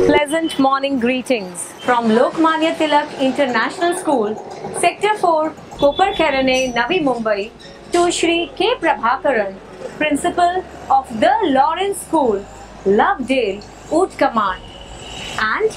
Pleasant morning greetings from Lokmanya Tilak International School, Sector 4, Koparkarane, Navi Mumbai, to Shri K. Prabhakaran, Principal of the Lawrence School, Lovedale, Utkaman, and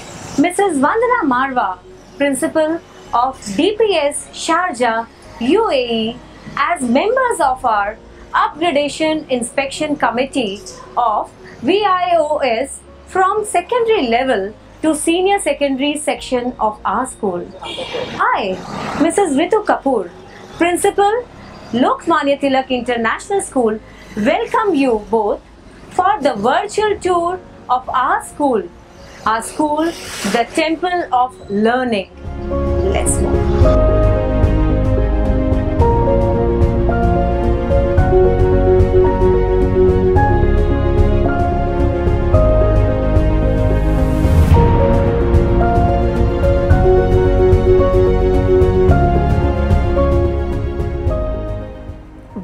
Mrs. Vandana Marwa, Principal of DPS Sharjah, UAE, as members of our Upgradation Inspection Committee of VIOS from secondary level to senior secondary section of our school. I, Mrs. Ritu Kapoor, Principal, Lokmanya Tilak International School, welcome you both for the virtual tour of our school, the Temple of Learning. Let's move.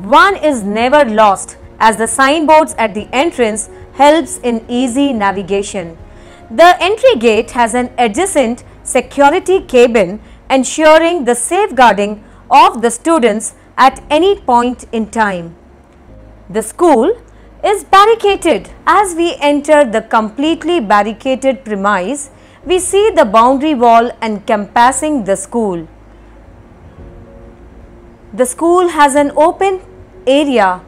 One is never lost, as the signboards at the entrance helps in easy navigation. The entry gate has an adjacent security cabin ensuring the safeguarding of the students at any point in time. The school is barricaded. As we enter the completely barricaded premise, we see the boundary wall encompassing the school. The school has an open area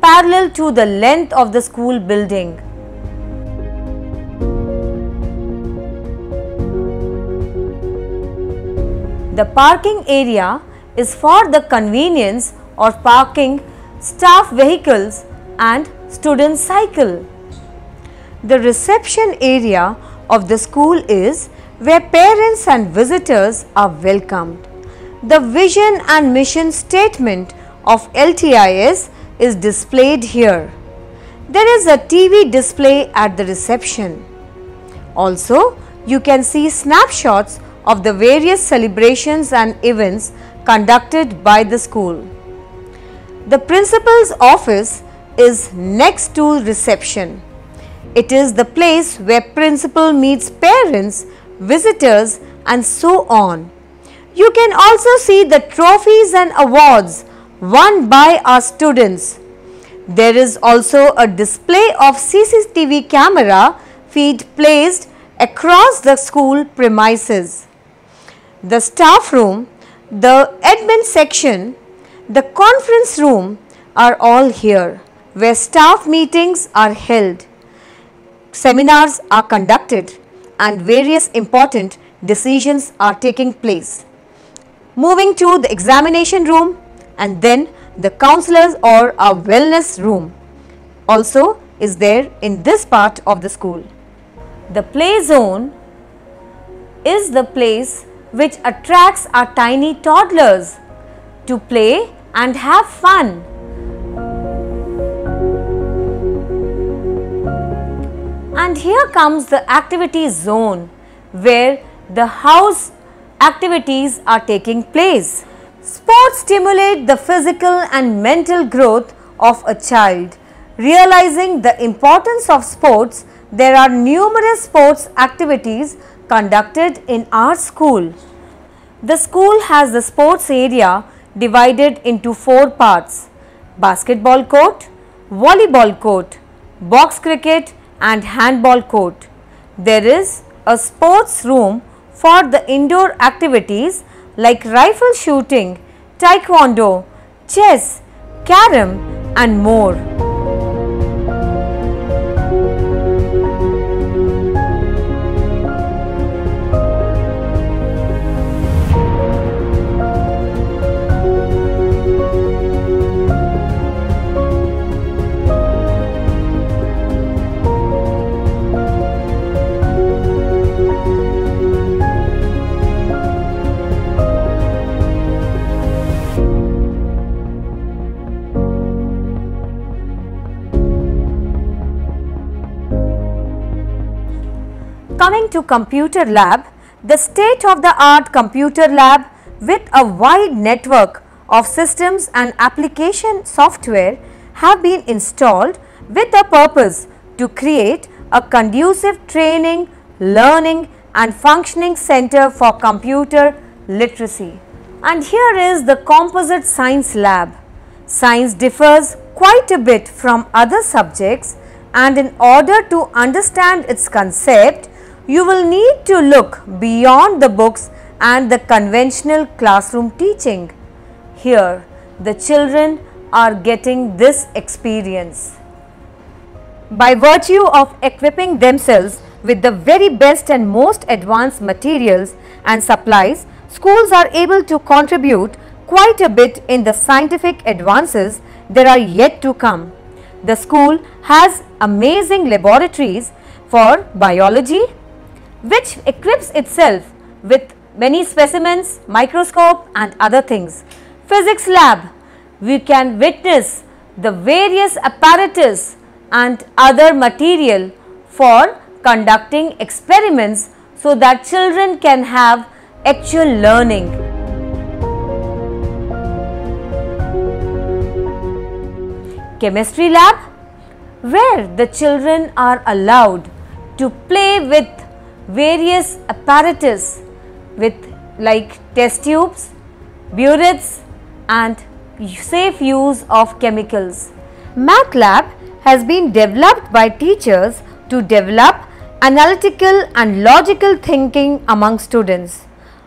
parallel to the length of the school building. The parking area is for the convenience of parking staff vehicles and student cycle. The reception area of the school is where parents and visitors are welcomed. The vision and mission statement of LTIS is displayed here. There is a TV display at the reception. Also, you can see snapshots of the various celebrations and events conducted by the school. The principal's office is next to reception. It is the place where principal meets parents, visitors, and so on. You can also see the trophies and awards won by our students. There is also a display of CCTV camera feed placed across the school premises. The staff room, the admin section, the conference room are all here, where staff meetings are held, seminars are conducted, and various important decisions are taking place. Moving to the examination room, and then the counselors or a wellness room also is there in this part of the school. The play zone is the place which attracts our tiny toddlers to play and have fun. And here comes the activity zone where the house activities are taking place. Sports stimulate the physical and mental growth of a child. Realizing the importance of sports, there are numerous sports activities conducted in our school. The school has the sports area divided into 4 parts: basketball court, volleyball court, box cricket, and handball court. There is a sports room for the indoor activities like rifle shooting, taekwondo, chess, carom, and more. Coming to computer lab, the state-of-the-art computer lab with a wide network of systems and application software have been installed with a purpose to create a conducive training, learning and functioning center for computer literacy. And here is the Composite Science Lab. Science differs quite a bit from other subjects, and in order to understand its concept, you will need to look beyond the books and the conventional classroom teaching. Here, the children are getting this experience. By virtue of equipping themselves with the very best and most advanced materials and supplies, schools are able to contribute quite a bit in the scientific advances that are yet to come. The school has amazing laboratories for biology, which equips itself with many specimens, microscope and other things. Physics lab, we can witness the various apparatus and other material for conducting experiments so that children can have actual learning. Chemistry lab, where the children are allowed to play with various apparatus with like test tubes, burettes and safe use of chemicals. Math lab has been developed by teachers to develop analytical and logical thinking among students.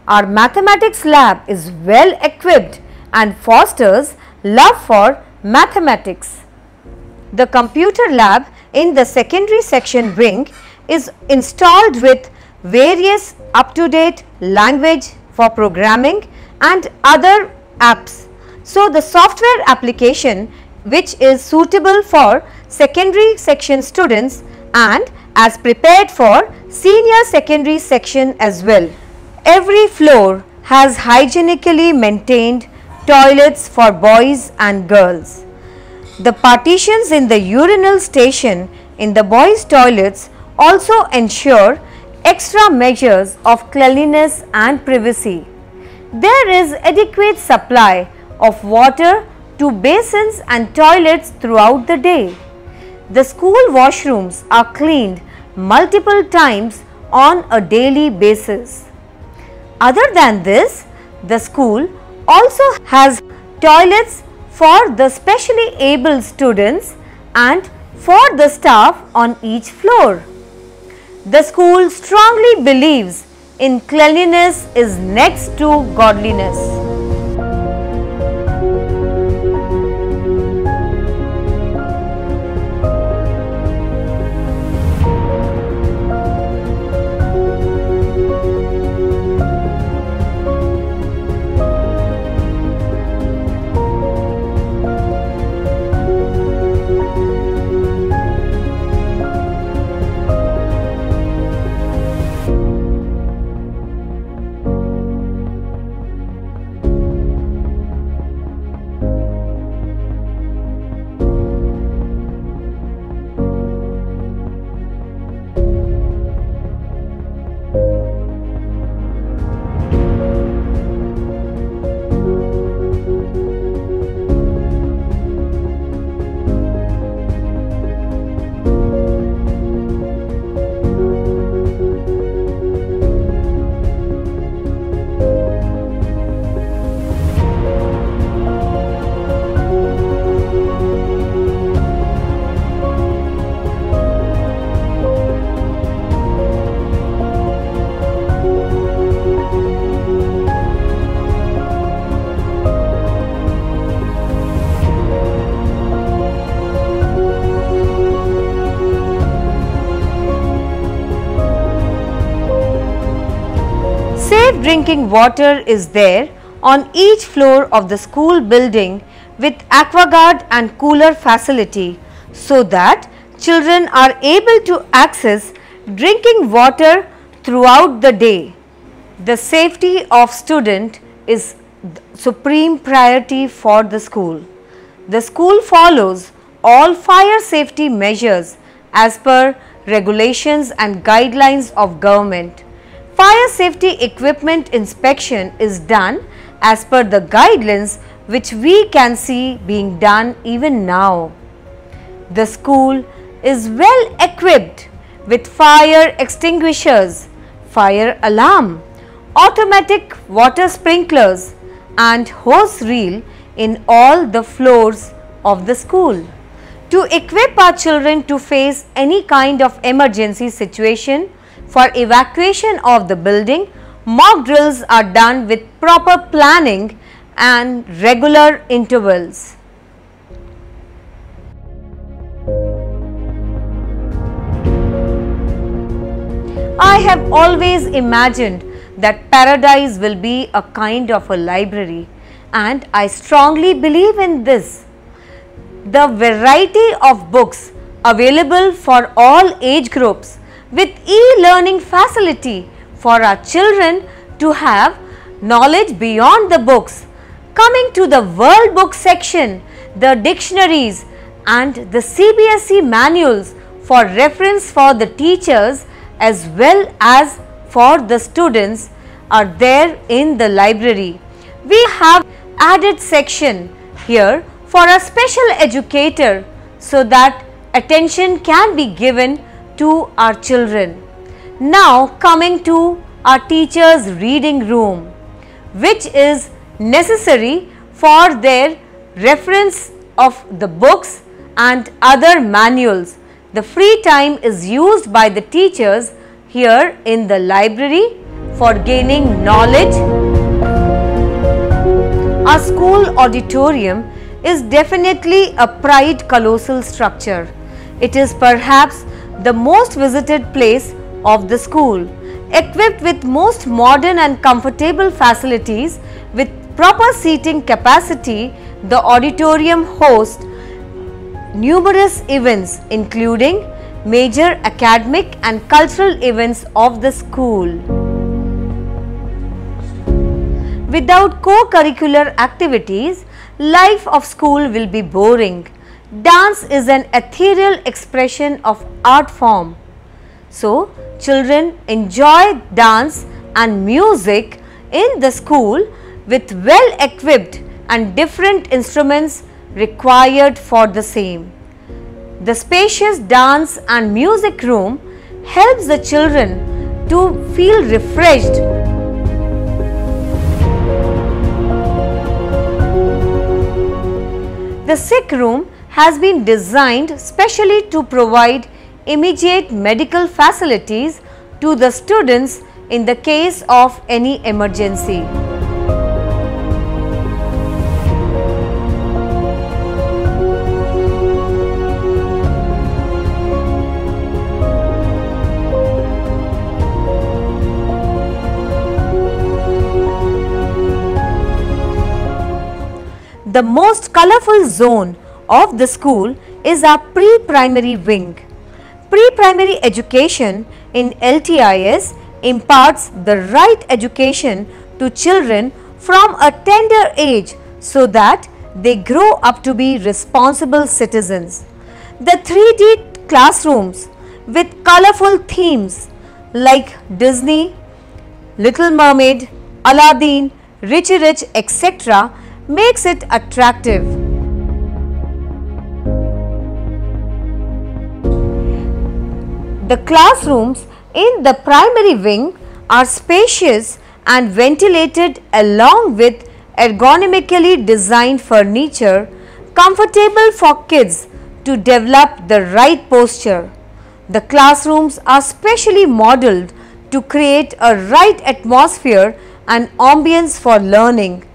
Our mathematics lab is well equipped and fosters love for mathematics. The computer lab in the secondary section wing is installed with various up-to-date language for programming and other apps. So, the software application which is suitable for secondary section students and as prepared for senior secondary section as well. Every floor has hygienically maintained toilets for boys and girls. The partitions in the urinal station in the boys' toilets also ensure extra measures of cleanliness and privacy. There is adequate supply of water to basins and toilets throughout the day. The school washrooms are cleaned multiple times on a daily basis. Other than this, the school also has toilets for the specially able students and for the staff on each floor. The school strongly believes in cleanliness is next to godliness. Safe drinking water is there on each floor of the school building with aquaguard and cooler facility so that children are able to access drinking water throughout the day. The safety of student is supreme priority for the school. The school follows all fire safety measures as per regulations and guidelines of government. Fire safety equipment inspection is done as per the guidelines which we can see being done even now. The school is well equipped with fire extinguishers, fire alarm, automatic water sprinklers and hose reel in all the floors of the school. To equip our children to face any kind of emergency situation, for evacuation of the building, mock drills are done with proper planning and regular intervals. I have always imagined that paradise will be a kind of a library, and I strongly believe in this. The variety of books available for all age groups with e-learning facility for our children to have knowledge beyond the books. Coming to the world book section, the dictionaries and the CBSE manuals for reference for the teachers as well as for the students are there in the library. We have added section here for a special educator so that attention can be given to our children. Now coming to our teachers' reading room, which is necessary for their reference of the books and other manuals. The free time is used by the teachers here in the library for gaining knowledge. Our school auditorium is definitely a pride colossal structure. It is perhaps the most visited place of the school. Equipped with most modern and comfortable facilities with proper seating capacity, the auditorium hosts numerous events including major academic and cultural events of the school. Without co-curricular activities, life of school will be boring. Dance is an ethereal expression of art form. So, children enjoy dance and music in the school with well equipped and different instruments required for the same. The spacious dance and music room helps the children to feel refreshed. The sick room has been designed specially to provide immediate medical facilities to the students in the case of any emergency. The most colorful zone of the school is our pre-primary wing. Pre-primary education in LTIS imparts the right education to children from a tender age so that they grow up to be responsible citizens. The 3D classrooms with colorful themes like Disney, Little Mermaid, Aladdin, Richie Rich, etc. makes it attractive. The classrooms in the primary wing are spacious and ventilated along with ergonomically designed furniture, comfortable for kids to develop the right posture. The classrooms are specially modeled to create a right atmosphere and ambience for learning.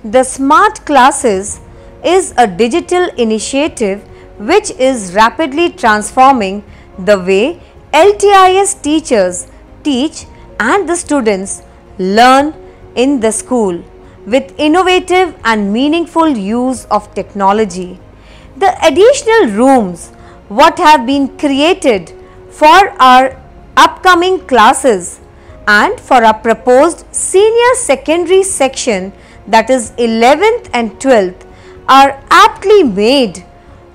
The Smart Classes is a digital initiative which is rapidly transforming the way LTIS teachers teach and the students learn in the school with innovative and meaningful use of technology. The additional rooms what have been created for our upcoming classes and for our proposed senior secondary section, that is 11th and 12th, are aptly made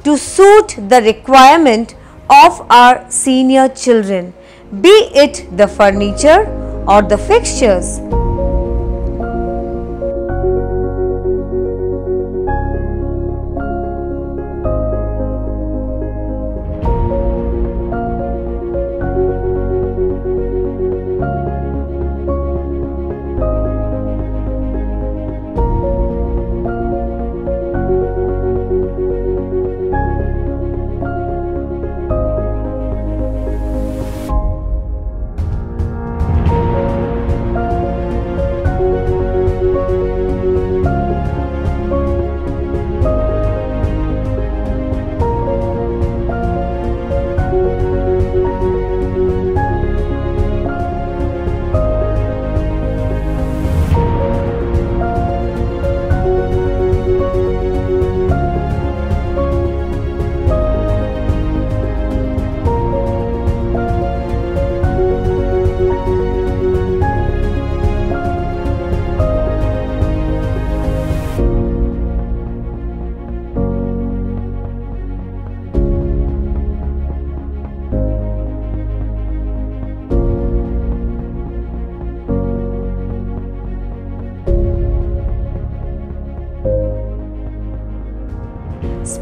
to suit the requirement of our senior children, be it the furniture or the fixtures.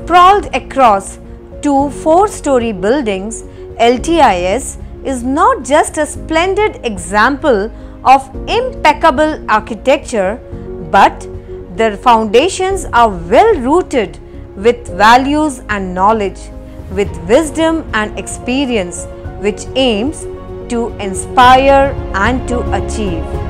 sprawled across two 4-story buildings, LTIS is not just a splendid example of impeccable architecture, but their foundations are well rooted with values and knowledge, with wisdom and experience, which aims to inspire and to achieve.